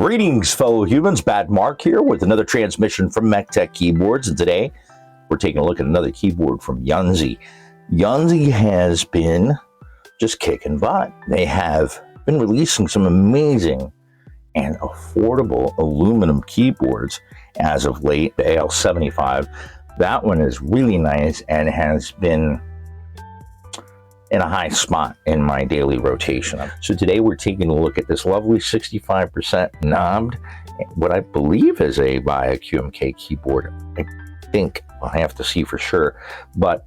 Greetings, fellow humans. Bad Mark here with another transmission from Metre Keyboards, and today we're taking a look at another keyboard from Yunzii. Yunzii has been just kicking butt. They have been releasing some amazing and affordable aluminum keyboards as of late. The AL75, that one is really nice and has been in a high spot in my daily rotation. So today we're taking a look at this lovely 65% knobbed, what I believe is a via QMK keyboard. I think I'll have to see for sure, but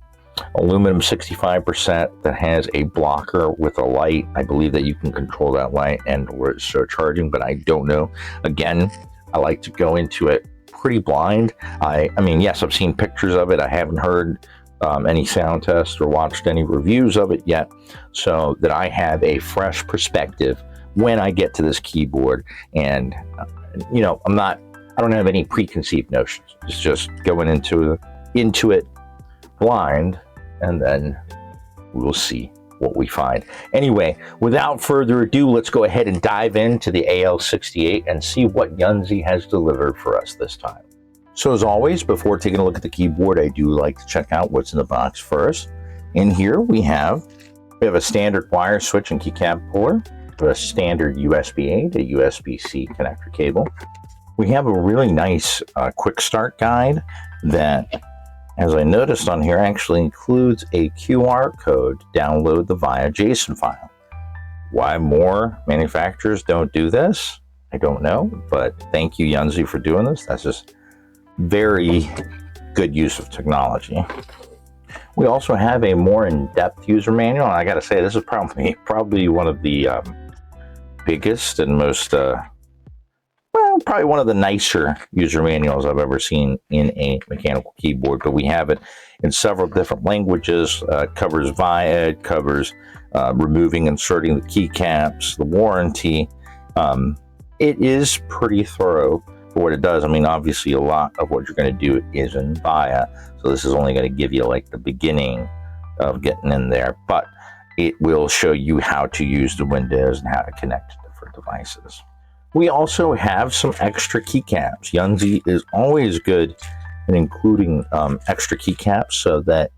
aluminum 65% that has a blocker with a light. I believe that you can control that light and or start charging, but I don't know. Again, I like to go into it pretty blind. I mean, yes, I've seen pictures of it. I haven't heard any sound tests or watched any reviews of it yet, so that I have a fresh perspective when I get to this keyboard. And you know, I don't have any preconceived notions. It's just going into it blind, and then we'll see what we find. Anyway, without further ado, let's go ahead and dive into the AL68 and see what Yunzii has delivered for us this time. So as always, before taking a look at the keyboard, I do like to check out what's in the box first. In here we have a standard wire switch and keycap puller, a standard USB-A to USB-C connector cable. We have a really nice quick start guide that, as I noticed on here, actually includes a QR code to download the via JSON file. Why more manufacturers don't do this, I don't know, but thank you, Yunzii, for doing this. That's just very good use of technology. We also have a more in-depth user manual, and I gotta say, this is probably one of the biggest and most probably one of the nicer user manuals I've ever seen in a mechanical keyboard. But we have it in several different languages. Covers VIA, it covers removing, inserting the keycaps, the warranty. It is pretty thorough for what it does. I mean, obviously a lot of what you're going to do is in VIA, so this is only going to give you like the beginning of getting in there, but it will show you how to use the windows and how to connect to different devices. We also have some extra keycaps. Yunzii is always good in including extra keycaps, so that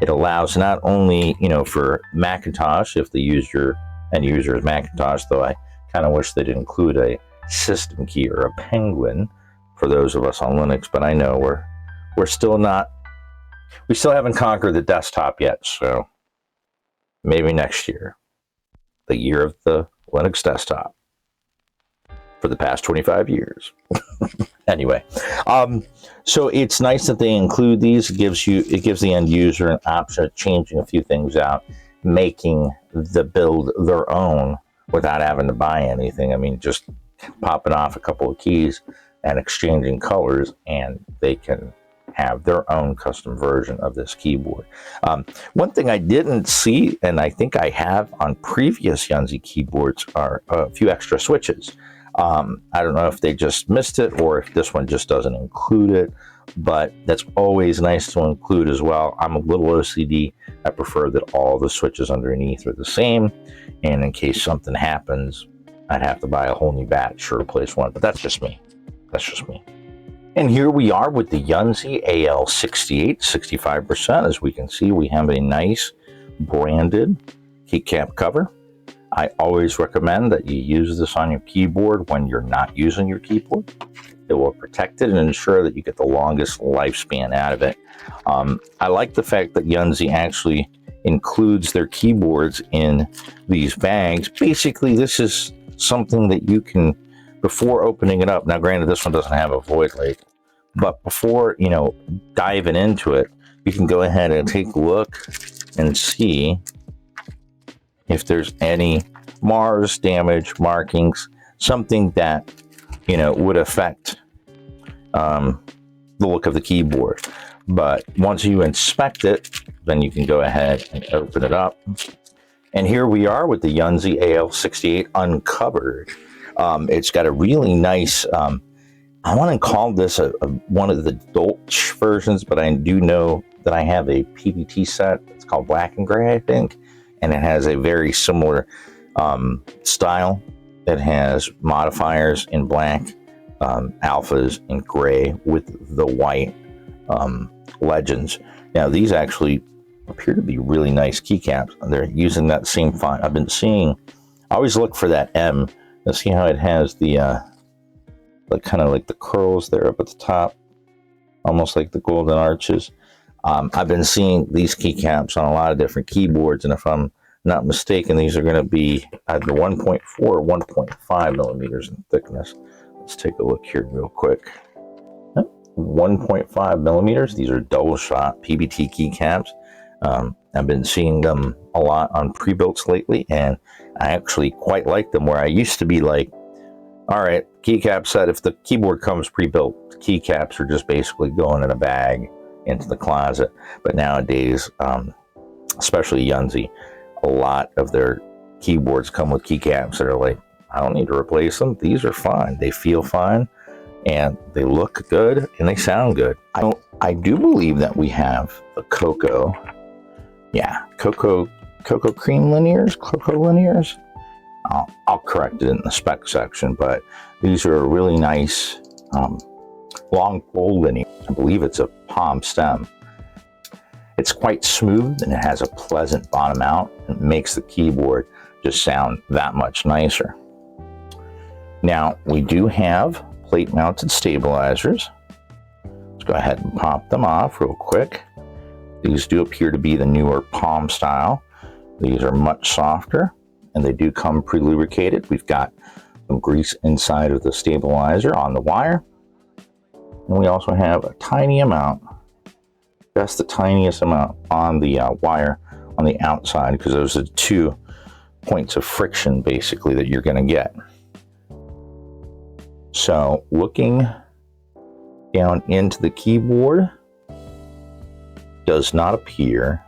it allows not only, you know, for Macintosh, if the end user is Macintosh, though I kind of wish they'd include a system key or a penguin for those of us on Linux, but I know we still haven't conquered the desktop yet, so maybe next year, the year of the Linux desktop for the past 25 years. Anyway, so it's nice that they include these. It gives the end user an option of changing a few things out, making the build their own without having to buy anything. I mean, just popping off a couple of keys and exchanging colors, and they can have their own custom version of this keyboard. One thing I didn't see, and I think I have on previous Yunzii keyboards, are a few extra switches. I don't know if they just missed it or if this one just doesn't include it, but that's always nice to include as well. I'm a little OCD. I prefer that all the switches underneath are the same, and in case something happens, I'd have to buy a whole new batch to replace one, but that's just me. That's just me. And here we are with the Yunzii AL68, 65%. As we can see, we have a nice branded keycap cover. I always recommend that you use this on your keyboard when you're not using your keyboard. It will protect it and ensure that you get the longest lifespan out of it. I like the fact that Yunzii actually includes their keyboards in these bags. Basically, this is something that you can, before opening it up, now granted this one doesn't have a void light, but before, you know, diving into it, you can go ahead and take a look and see if there's any mars, damage, markings, something that, you know, would affect the look of the keyboard. But once you inspect it, then you can go ahead and open it up. And here we are with the Yunzii AL68 uncovered. It's got a really nice, I want to call this one of the Dolce versions, but I do know that I have a PBT set. It's called Black and Gray, I think. And it has a very similar style that has modifiers in black, alphas in gray with the white legends. Now these actually appear to be really nice keycaps. They're using that same font. I've been seeing, I always look for that M and see how it has the kind of like the curls there up at the top, almost like the golden arches. I've been seeing these keycaps on a lot of different keyboards, and if I'm not mistaken, these are going to be either 1.4 or 1.5 millimeters in thickness. Let's take a look here real quick. 1.5 millimeters. These are double shot PBT keycaps. I've been seeing them a lot on pre-builts lately, and I actually quite like them, where I used to be like, all right, keycap set, if the keyboard comes pre-built, the keycaps are just basically going in a bag into the closet. But nowadays, especially Yunzii, a lot of their keyboards come with keycaps that are like, I don't need to replace them. These are fine. They feel fine, and they look good, and they sound good. I do believe that we have the Coca Cream linears. I'll correct it in the spec section, but these are a really nice long pole linear. I believe it's a palm stem. It's quite smooth, and it has a pleasant bottom out. It makes the keyboard just sound that much nicer. Now, we do have plate mounted stabilizers. Let's go ahead and pop them off real quick. These do appear to be the newer palm style. These are much softer, and they do come pre-lubricated. We've got some grease inside of the stabilizer on the wire. And we also have a tiny amount, just the tiniest amount on the wire on the outside, because those are the 2 points of friction basically that you're going to get. So looking down into the keyboard, does not appear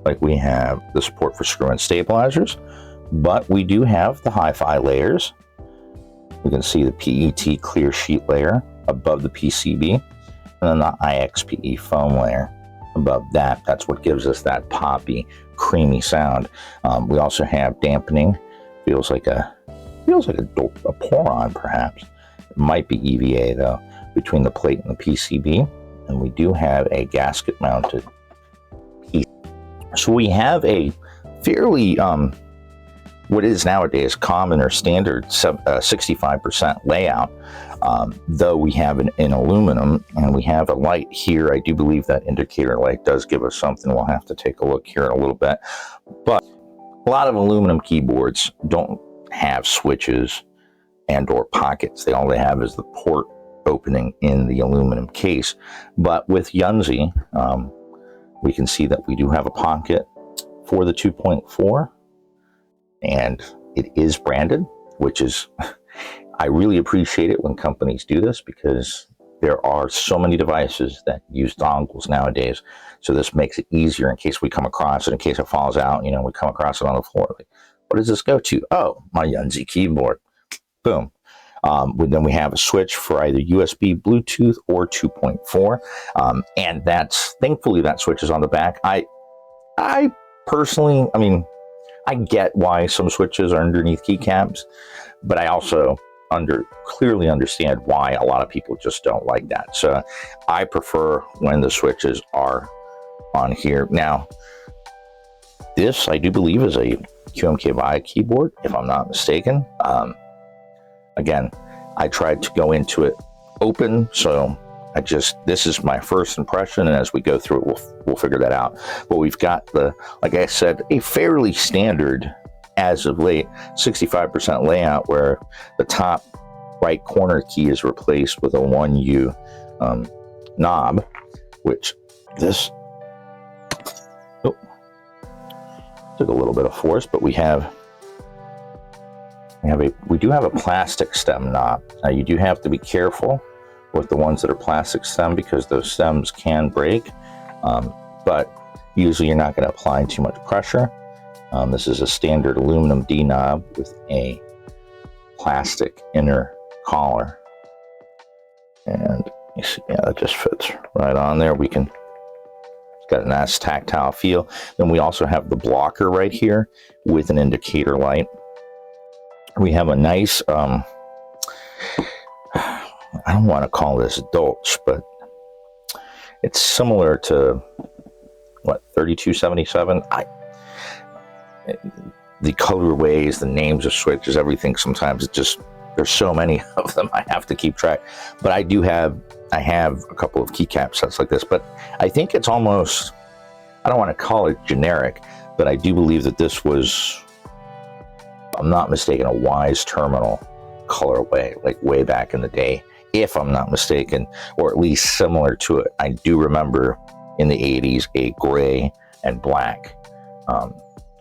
like we have the support for screw-in stabilizers, but we do have the HiFi layers. We can see the PET clear sheet layer above the PCB, and then the IXPE foam layer above that. That's what gives us that poppy, creamy sound. We also have dampening. Feels like a pour-on, perhaps. It might be EVA though, between the plate and the PCB. And we do have a gasket mounted piece. So we have a fairly what is nowadays common or standard 65% layout, though we have an aluminum, and we have a light here. I do believe that indicator light does give us something. We'll have to take a look here in a little bit. But a lot of aluminum keyboards don't have switches and or pockets. All they have is the port opening in the aluminum case. But with Yunzii, we can see that we do have a pocket for the 2.4, and it is branded, which is, I really appreciate it when companies do this, because there are so many devices that use dongles nowadays. So this makes it easier in case we come across it, in case it falls out, we come across it on the floor. Like, what does this go to? Oh, my Yunzii keyboard. Boom. Then we have a switch for either USB, Bluetooth, or 2.4. And thankfully that switch is on the back. I personally, I get why some switches are underneath keycaps, but I also clearly understand why a lot of people just don't like that. So I prefer when the switches are on here. Now, this I do believe is a QMK keyboard, if I'm not mistaken. Again, I tried to go into it open, so this is my first impression, and as we go through it, we'll figure that out. But we've got like I said, a fairly standard, as of late, 65% layout, where the top right corner key is replaced with a 1U knob, which this took a little bit of force, but we do have a plastic stem knob. Now you do have to be careful with the ones that are plastic stem, because those stems can break, but usually you're not going to apply too much pressure. This is a standard aluminum D knob with a plastic inner collar, and you see, yeah, that just fits right on there. It's got a nice tactile feel. Then we also have the blocker right here with an indicator light. we have a nice, I don't want to call this Dolce, but it's similar to, what, 3277? The colorways, the names of switches, everything, sometimes it just, there's so many of them, I have to keep track. But I have a couple of keycap sets like this, but I think it's almost, I don't want to call it generic, but I do believe that this was, if I'm not mistaken, a Wise Terminal colorway, like way back in the day, if I'm not mistaken, or at least similar to it. I do remember in the 80s a gray and black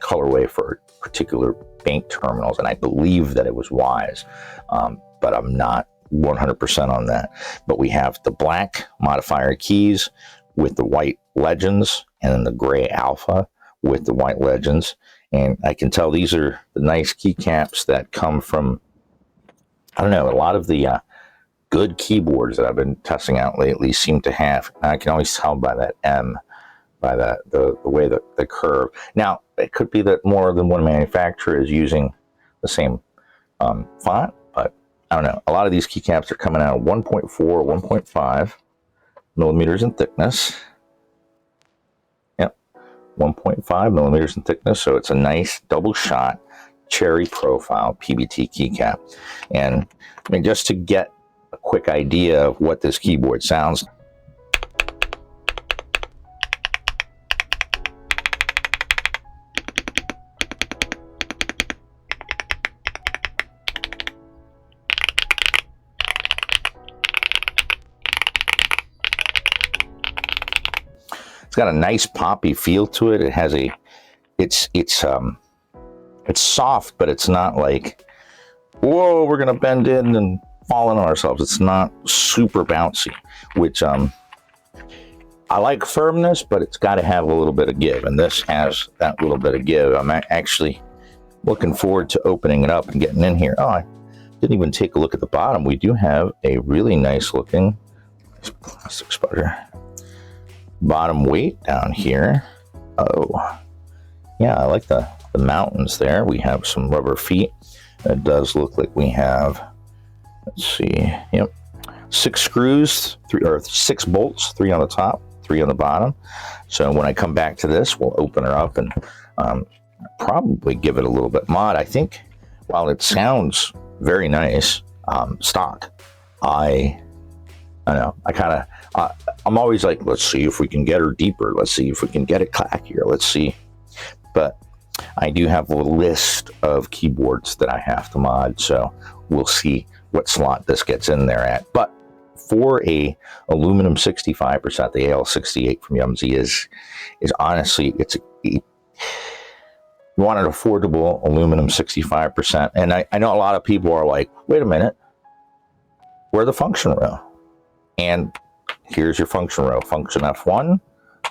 colorway for particular bank terminals, and I believe that it was Wise, but I'm not 100% on that. But we have the black modifier keys with the white legends, and then the gray alpha with the white legends. And I can tell these are the nice keycaps that come from, I don't know, a lot of the good keyboards that I've been testing out lately seem to have, I can always tell by that M, by that the way that the curve. Now, it could be that more than one manufacturer is using the same font, but I don't know. A lot of these keycaps are coming out 1.4, 1.5 millimeters in thickness. Yep, 1.5 millimeters in thickness, so it's a nice double shot cherry profile PBT keycap. And I mean, just to get a quick idea of what this keyboard sounds like. It's got a nice poppy feel to it. It has a, it's soft, but it's not like, whoa, we're gonna bend in and fall on ourselves. It's not super bouncy, which I like firmness, but it's got to have a little bit of give, and this has that little bit of give. I'm actually looking forward to opening it up and getting in here. Oh, I didn't even take a look at the bottom. We do have a really nice looking plastic sputter bottom weight down here. Oh, yeah, I like the mountains there. We have some rubber feet. It does look like we have, let's see, yep, 6 screws, 6 bolts, 3 on the top, 3 on the bottom. So when I come back to this, we'll open her up and probably give it a little bit mod. I think while it sounds very nice, stock, I don't know, I kind of, I'm always like, let's see if we can get her deeper. Let's see if we can get it clackier. Let's see. But I do have a list of keyboards that I have to mod, so we'll see what slot this gets in there at. But for a aluminum 65%, the AL68 from Yunzii is honestly, you want an affordable aluminum 65%. And I know a lot of people are like, wait a minute, where's the function row? And here's your function row, function F1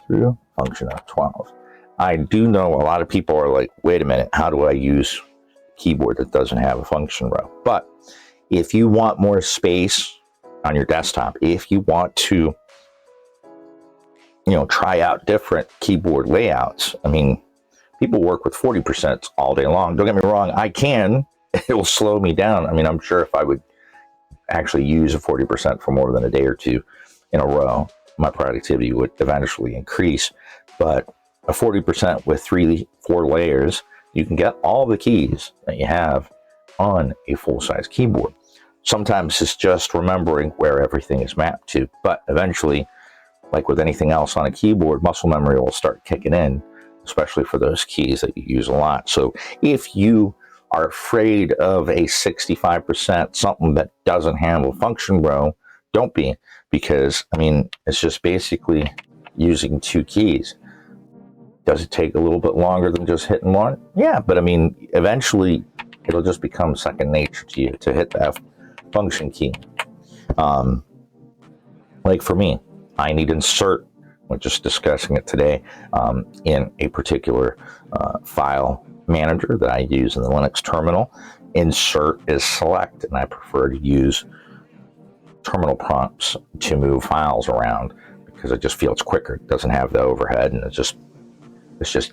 through function F12. I do know a lot of people are like, wait a minute, how do I use a keyboard that doesn't have a function row? But if you want more space on your desktop, if you want to, you know, try out different keyboard layouts, I mean, people work with 40% all day long. Don't get me wrong, I can. It will slow me down. I mean, I'm sure if I would actually use a 40% for more than a day or two in a row, my productivity would eventually increase. But a 40% with 3-4 layers, you can get all the keys that you have on a full-size keyboard. Sometimes it's just remembering where everything is mapped to, but eventually, like with anything else on a keyboard, muscle memory will start kicking in, especially for those keys that you use a lot. So if you are afraid of a 65%, something that doesn't handle function row, don't be, because I mean, it's just basically using 2 keys. Does it take a little bit longer than just hitting one? Yeah, but I mean, eventually it'll just become second nature to you to hit that function key. Like for me, I need insert. We're just discussing it today in a particular file manager that I use in the Linux terminal. Insert is select, and I prefer to use terminal prompts to move files around because I just feel it's quicker. It doesn't have the overhead, and it's just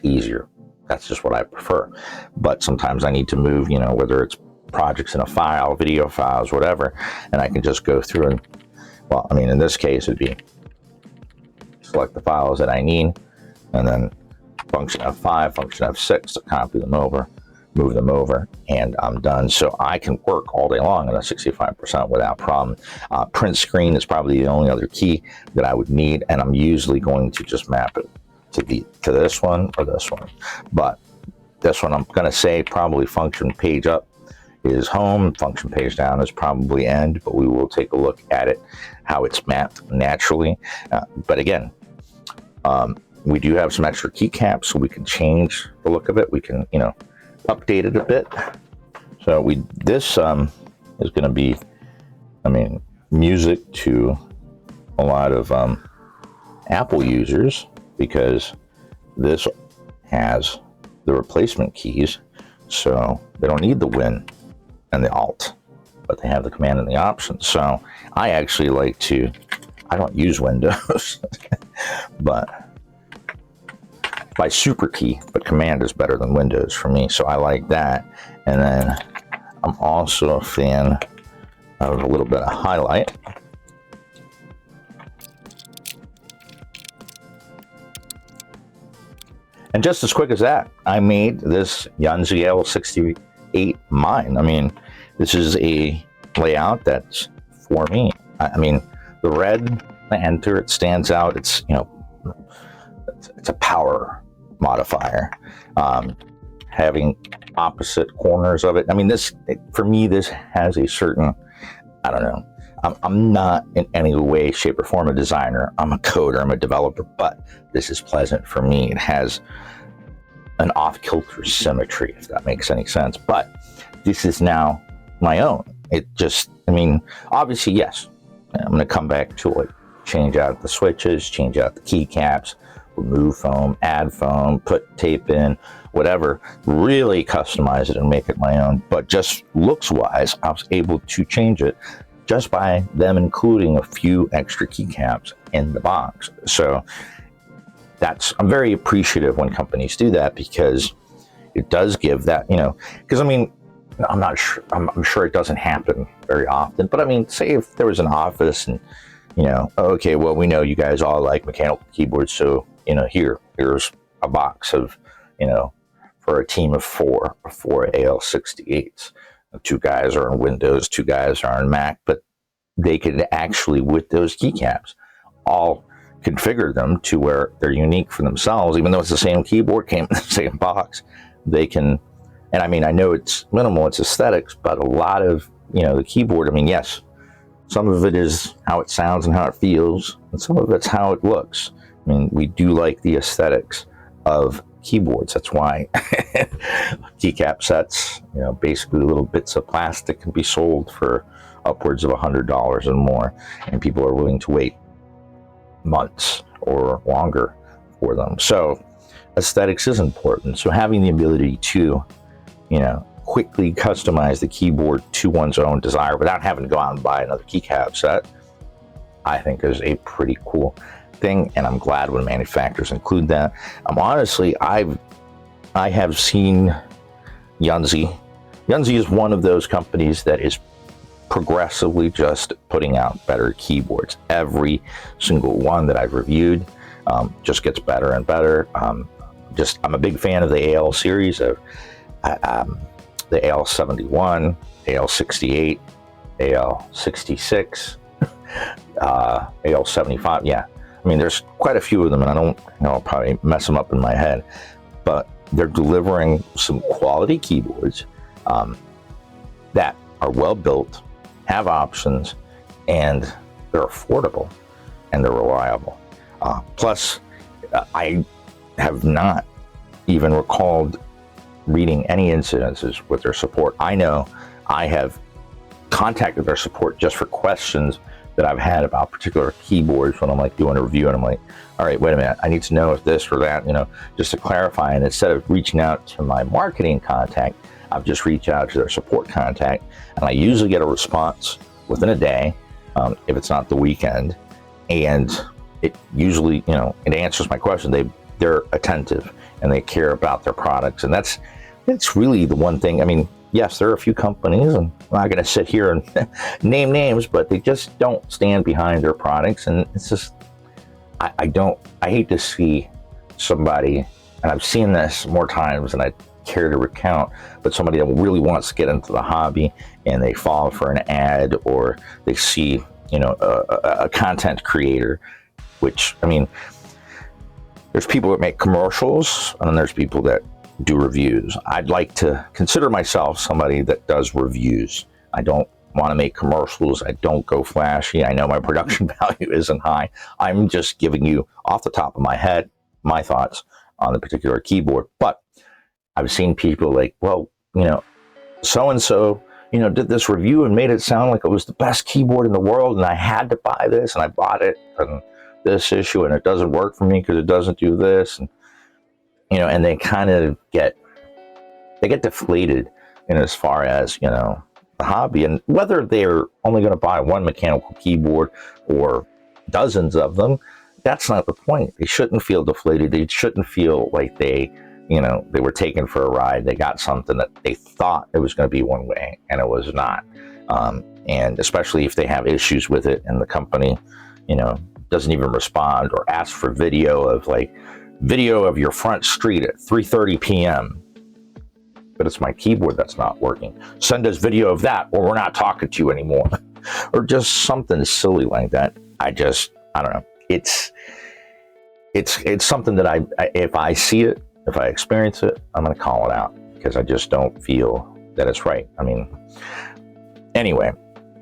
easier. That's just what I prefer. But sometimes I need to move, you know, whether it's projects in a file, video files, whatever, and I can just go through and, well, I mean, in this case, it'd be select the files that I need, and then function F5, function F6 to copy them over, move them over, and I'm done. So I can work all day long at a 65% without problem. Print screen is probably the only other key that I would need, and I'm usually going to just map it to this one or this one. But this one, I'm going to say probably function page up is home, function page down is probably end, but we will take a look at it, how it's mapped naturally. But again, we do have some extra keycaps, so we can change the look of it. We can, you know, update it a bit. So this is going to be, I mean, music to a lot of Apple users, because this has the replacement keys, so they don't need the Win and the Alt, but they have the Command and the Options. So I actually like to, I don't use Windows, but by super key, but Command is better than Windows for me, so I like that. And then I'm also a fan of a little bit of highlight. And just as quick as that, I made this Yunzii AL68 mine. I mean, this is a layout that's for me. I mean, the red, the enter, it stands out. It's, you know, it's a power modifier. Having opposite corners of it. I mean, this, for me, this has a certain, I don't know, I'm not in any way, shape, or form a designer. I'm a coder, I'm a developer, but this is pleasant for me. It has an off-kilter symmetry, if that makes any sense. But this is now my own. It just, I mean, obviously, yes, I'm going to come back to it, change out the switches, change out the keycaps, remove foam, add foam, put tape in, whatever, really customize it and make it my own. But just looks-wise, I was able to change it just by them including a few extra keycaps in the box. So that's, I'm very appreciative when companies do that, because it does give that, you know, because I mean, I'm not sure, I'm sure it doesn't happen very often, but I mean, say if there was an office and, you know, okay, well, we know you guys all like mechanical keyboards, so, you know, here's a box of, you know, for a team of four AL68s. 2 guys are on Windows, 2 guys are on Mac, but they could actually, with those keycaps, all configure them to where they're unique for themselves, even though it's the same keyboard, came in the same box. They can, and I mean, I know it's minimal, it's aesthetics, but a lot of, you know, the keyboard, I mean, yes, some of it is how it sounds and how it feels, and some of it's how it looks. I mean, we do like the aesthetics of keyboards. That's why keycap sets, you know, basically little bits of plastic, can be sold for upwards of $100 and more, and people are willing to wait months or longer for them. So aesthetics is important. So having the ability to, you know, quickly customize the keyboard to one's own desire without having to go out and buy another keycap set, I think is a pretty cool thing, and I'm glad when manufacturers include that. Honestly, I have seen Yunzii. Yunzii is one of those companies that is progressively just putting out better keyboards. Every single one that I've reviewed just gets better and better. I'm a big fan of the AL series, of the AL71, AL68, AL66, AL75. Yeah, I mean, there's quite a few of them, and I don't, you know, I'll probably mess them up in my head, but they're delivering some quality keyboards that are well built, have options, and they're affordable and they're reliable. Plus, I have not even recalled reading any incidences with their support. I know I have contacted their support just for questions that I've had about particular keyboards when I'm like doing a review, and I'm like, all right, wait a minute, I need to know if this or that, you know, just to clarify. And instead of reaching out to my marketing contact, I've just reached out to their support contact, and I usually get a response within a day, if it's not the weekend, and it usually, you know, it answers my question. They're attentive and they care about their products, and that's really the one thing. I mean, yes, there are a few companies, and I'm not going to sit here and name names, but they just don't stand behind their products. And it's just, I hate to see somebody, and I've seen this more times than I care to recount, but somebody that really wants to get into the hobby and they fall for an ad, or they see, you know, a content creator, which, I mean, there's people that make commercials and then there's people that do reviews. I'd like to consider myself somebody that does reviews. I don't want to make commercials. I don't go flashy. I know my production value isn't high. I'm just giving you off the top of my head my thoughts on the particular keyboard. But I've seen people like, well, you know, so-and-so, you know, did this review and made it sound like it was the best keyboard in the world, and I had to buy this, and I bought it and this issue, and it doesn't work for me because it doesn't do this. And, you know, and they kind of get deflated in as far as, you know, the hobby, and whether they're only going to buy one mechanical keyboard or dozens of them, that's not the point. They shouldn't feel deflated. They shouldn't feel like they, you know, they were taken for a ride. They got something that they thought it was going to be one way and it was not. And especially if they have issues with it and the company, you know, doesn't even respond or ask for video of your front street at 3:30 p.m. But it's my keyboard that's not working. Send us video of that, or we're not talking to you anymore. Or just something silly like that. I don't know. It's something that if I see it, if I experience it, I'm going to call it out, because I just don't feel that it's right. I mean, anyway,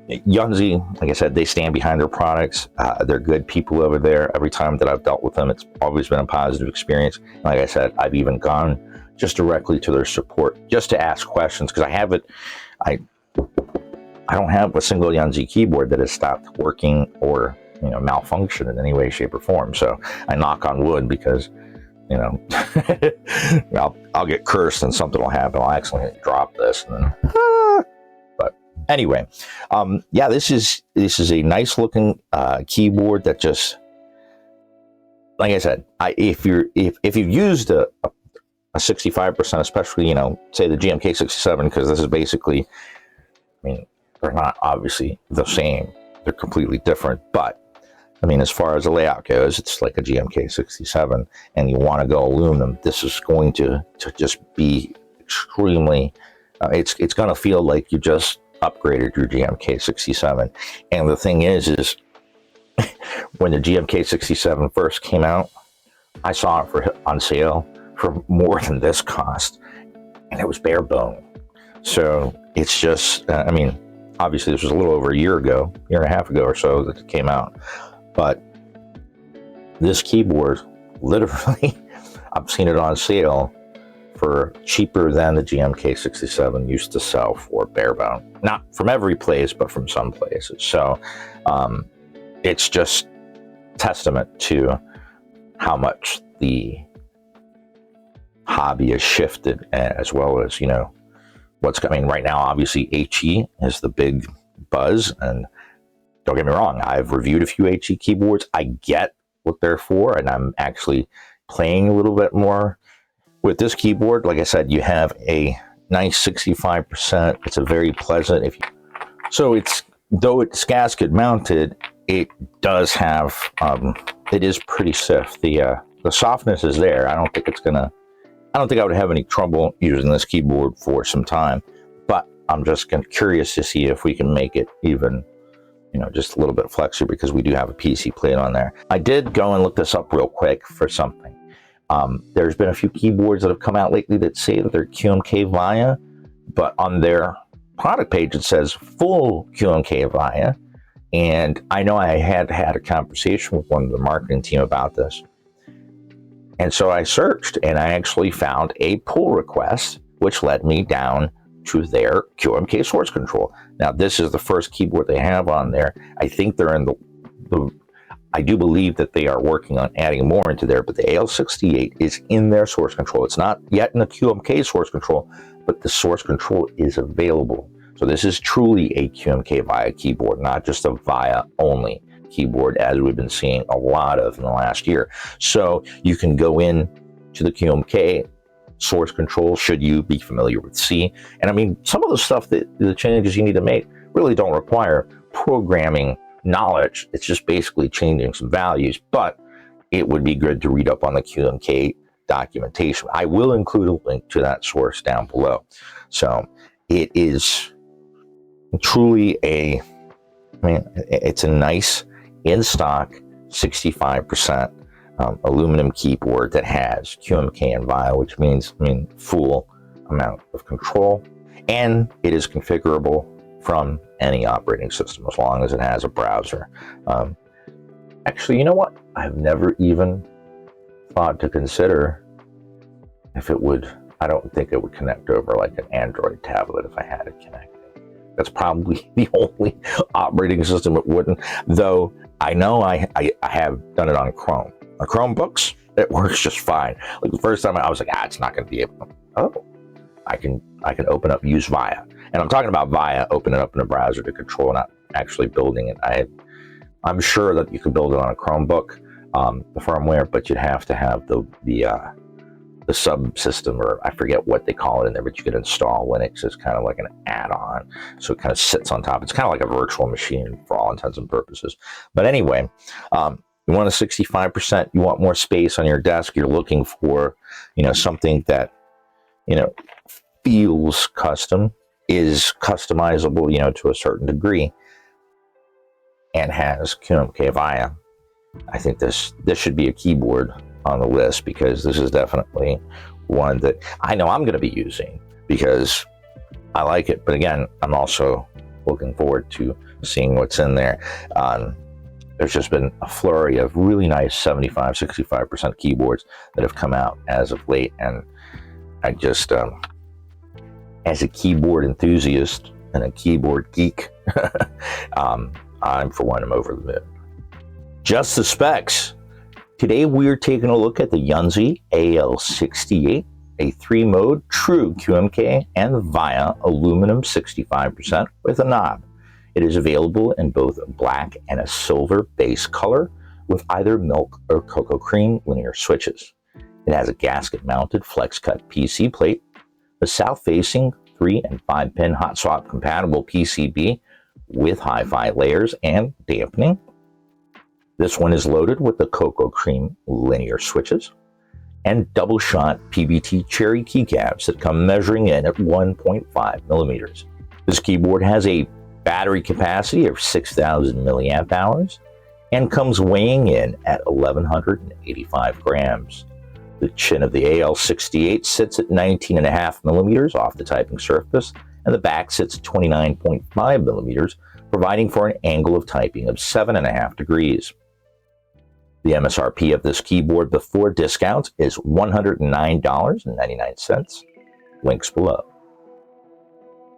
Yunzii, like I said, they stand behind their products. They're good people over there. Every time that I've dealt with them, it's always been a positive experience. Like I said, I've even gone just directly to their support just to ask questions, because I don't have a single Yunzii keyboard that has stopped working or, you know, malfunction in any way, shape, or form. So I knock on wood, because, you know, I'll get cursed and something will happen. I'll accidentally drop this, and then, but anyway, yeah, this is a nice looking keyboard that just, like I said, if you've used a 65%, especially, you know, say the GMK67, because this is basically, I mean, they're not obviously the same. They're completely different, but I mean, as far as the layout goes, it's like a GMK67, and you want to go aluminum. This is going to just be extremely, it's going to feel like you just upgraded your GMK67. And the thing is when the GMK67 first came out, I saw it on sale for more than this cost, and it was bare bone. So it's just, I mean, obviously this was a little over a year and a half ago or so that it came out, but this keyboard, literally, I've seen it on sale for cheaper than the GMK67 used to sell for bare bone. Not from every place, but from some places. So it's just testament to how much the hobby has shifted, as well as, you know, what's coming right now. Obviously, HE is the big buzz, and don't get me wrong, I've reviewed a few HE keyboards. I get what they're for, and I'm actually playing a little bit more with this keyboard. Like I said, you have a nice 65%. It's a very pleasant, so it's, though it's gasket mounted, it does have, it is pretty stiff. The softness is there. I don't think I would have any trouble using this keyboard for some time, but I'm just curious to see if we can make it even, you know, just a little bit flexible, because we do have a PC plate on there. I did go and look this up real quick for something. There's been a few keyboards that have come out lately that say that they're QMK VIA, but on their product page it says full QMK VIA. And I know I had a conversation with one of the marketing team about this. And so I searched, and I actually found a pull request, which led me down to their QMK source control. Now, this is the first keyboard they have on there. I think they're in I do believe that they are working on adding more into there, but the AL68 is in their source control. It's not yet in the QMK source control, but the source control is available. So this is truly a QMK VIA keyboard, not just a VIA only keyboard, as we've been seeing a lot of in the last year. So you can go in to the QMK source control, should you be familiar with C. And I mean, some of the stuff that the changes you need to make really don't require programming knowledge. It's just basically changing some values, but it would be good to read up on the QMK documentation. I will include a link to that source down below. So it is truly it's a nice in stock 65% aluminum keyboard that has QMK and VIA, which means full amount of control, and it is configurable from any operating system as long as it has a browser. Actually, you know what? I've never even thought to consider if it would. I don't think it would connect over like an Android tablet if I had it connected. That's probably the only operating system it wouldn't, though I know I have done it on Chrome. On Chromebooks, it works just fine. Like the first time I was like, it's not going to be able to. Oh, I can open up, use VIA. And I'm talking about VIA, open it up in a browser to control, not actually building it. I'm sure that you could build it on a Chromebook, the firmware, but you'd have to have the subsystem, or I forget what they call it in there, but you could install Linux as kind of like an add-on. So it kind of sits on top. It's kind of like a virtual machine for all intents and purposes. But anyway, you want a 65%, you want more space on your desk, you're looking for, something that, feels custom, is customizable, to a certain degree, and has QMK VIA. I think this should be a keyboard on the list, because this is definitely one that I know I'm going to be using because I like it. But again, I'm also looking forward to seeing what's in there. There's just been a flurry of really nice 65% keyboards that have come out as of late. And I just, as a keyboard enthusiast and a keyboard geek, I'm for one, I'm over the moon. Just the specs. Today we're taking a look at the Yunzii AL68, a 3-mode true QMK and VIA aluminum 65% with a knob. It is available in both a black and a silver base color with either milk or Coca Cream linear switches. It has a gasket-mounted flex-cut PC plate, a south-facing 3 and 5-pin hot swap compatible PCB with HiFi layers and dampening. This one is loaded with the Coca Cream linear switches and double-shot PBT cherry keycaps that come measuring in at 1.5 millimeters. This keyboard has a battery capacity of 6,000 milliamp hours and comes weighing in at 1,185 grams. The chin of the AL68 sits at 19.5 millimeters off the typing surface, and the back sits at 29.5 millimeters, providing for an angle of typing of 7.5 degrees. The MSRP of this keyboard before discounts is $109.99. Links below.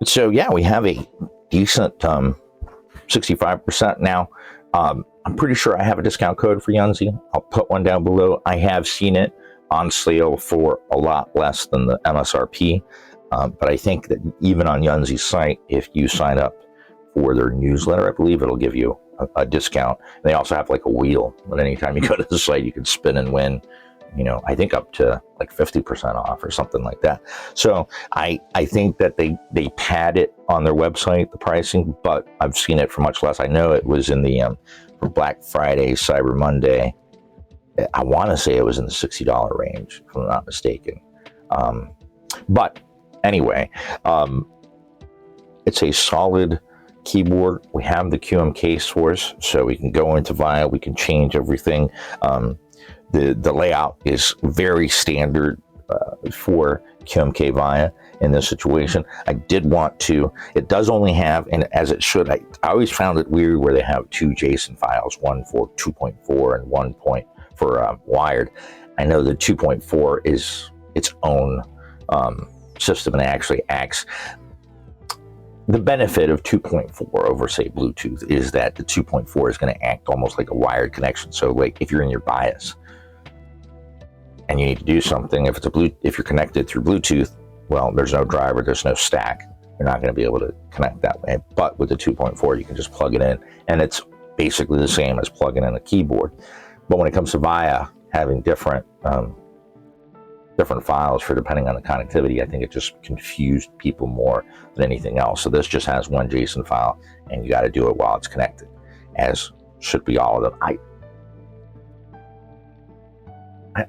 So yeah, we have a decent 65% now. I'm pretty sure I have a discount code for Yunzii. I'll put one down below. I have seen it on sale for a lot less than the MSRP, but I think that even on Yunzii's site, if you sign up for their newsletter, I believe it'll give you a discount. They also have like a wheel, and anytime you go to the site, you can spin and win, I think up to like 50% off or something like that. So I think that they pad it on their website, the pricing, but I've seen it for much less. I know it was in the for Black Friday, Cyber Monday. I want to say it was in the $60 range, if I'm not mistaken. But anyway, it's a solid keyboard. We have the QMK source, so we can go into VIA. We can change everything. The layout is very standard for QMK VIA in this situation. I did want to, it does only have, and as it should, I always found it weird where they have 2 JSON files, one for 2.4 and one for wired. I know the 2.4 is its own system, and it actually acts. The benefit of 2.4 over, say, Bluetooth is that the 2.4 is going to act almost like a wired connection. So, like, if you're in your BIOS and you need to do something, if you're connected through Bluetooth, well, there's no driver, there's no stack. You're not going to be able to connect that way. But with the 2.4, you can just plug it in, and it's basically the same as plugging in a keyboard. But when it comes to VIA having different different files for depending on the connectivity. I think it just confused people more than anything else. So this just has one JSON file, and you got to do it while it's connected, as should be all of them.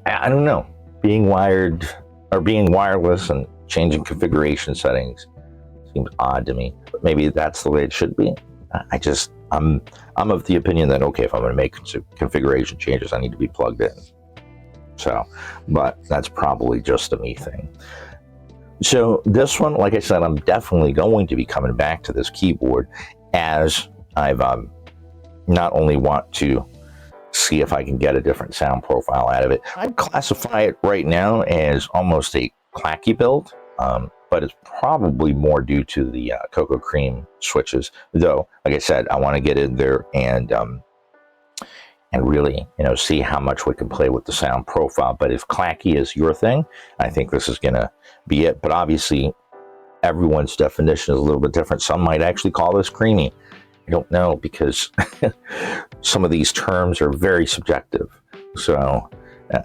I don't know. Being wired or being wireless and changing configuration settings seems odd to me, but maybe that's the way it should be. I'm of the opinion that, okay, if I'm going to make configuration changes, I need to be plugged in. So, but that's probably just a me thing. So this one, like I said, I'm definitely going to be coming back to this keyboard, as I've not only want to see if I can get a different sound profile out of it. I'd classify it right now as almost a clacky build, but it's probably more due to the Coca Cream switches. Though, like I said, I want to get in there and really, you know, see how much we can play with the sound profile. But if clacky is your thing, I think this is going to be it. But obviously, everyone's definition is a little bit different. Some might actually call this creamy. I don't know, because some of these terms are very subjective. So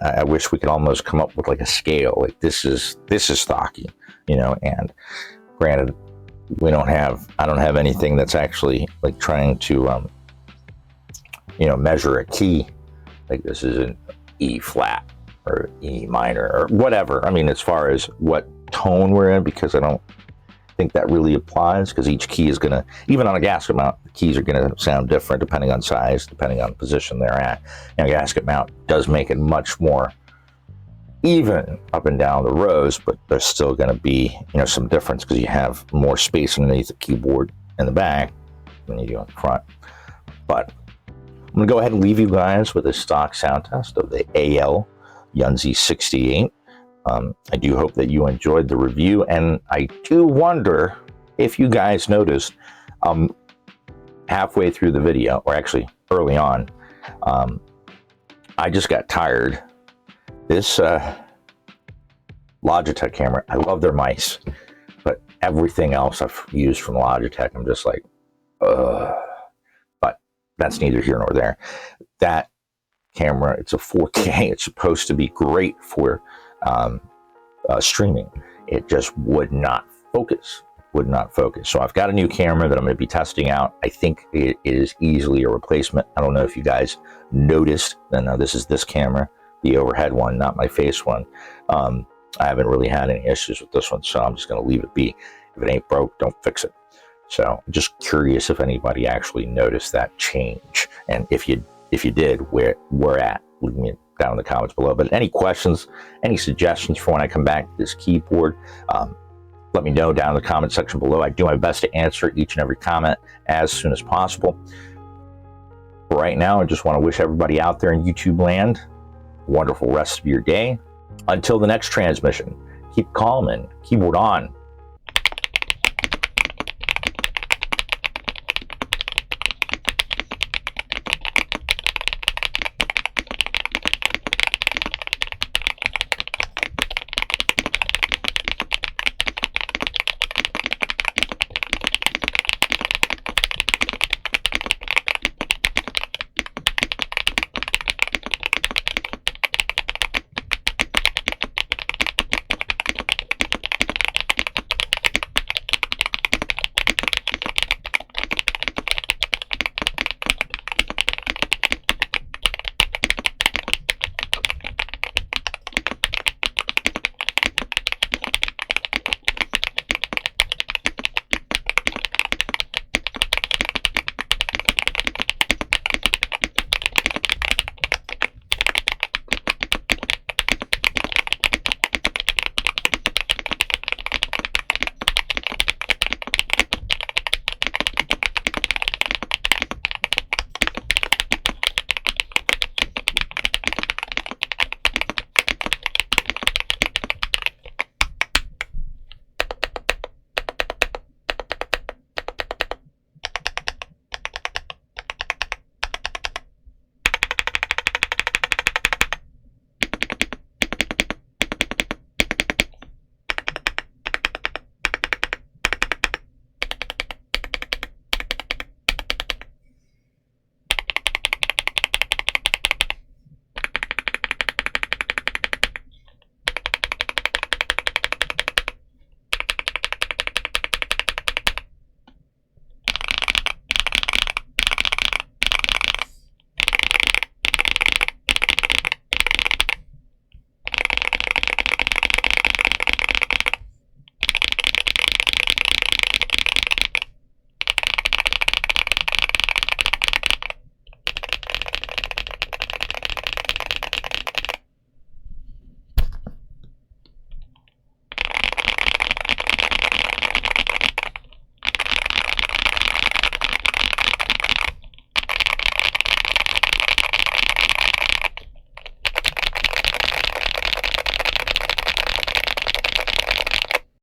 I wish we could almost come up with like a scale. Like this is stocky, you know. And granted, I don't have anything that's actually like trying to you know, measure a key. Like this is an E flat or E minor or whatever. I mean, as far as what tone we're in, because I don't think that really applies, because each key is going to, even on a gasket mount, the keys are going to sound different depending on size, depending on the position they're at. And a gasket mount does make it much more even up and down the rows, but there's still going to be, you know, some difference because you have more space underneath the keyboard in the back than you do in the front. But I'm going to go ahead and leave you guys with a stock sound test of the Yunzii AL68. I do hope that you enjoyed the review, and I do wonder if you guys noticed halfway through the video, or actually early on, I just got tired. This Logitech camera, I love their mice, but everything else I've used from Logitech, I'm just like, ugh. But that's neither here nor there. That camera, it's a 4K. It's supposed to be great for streaming. It just would not focus. So I've got a new camera that I'm going to be testing out. I think it is easily a replacement. I don't know if you guys noticed. Now this is this camera, the overhead one, not my face one. I haven't really had any issues with this one, so I'm just going to leave it be. If it ain't broke, don't fix it. So I'm just curious if anybody actually noticed that change, and if you did, where we're at, leave me down in the comments below. But any questions, any suggestions for when I come back to this keyboard, let me know down in the comment section below. I do my best to answer each and every comment as soon as possible. For right now, I just want to wish everybody out there in YouTube land a wonderful rest of your day. Until the next transmission, keep calm and keyboard on.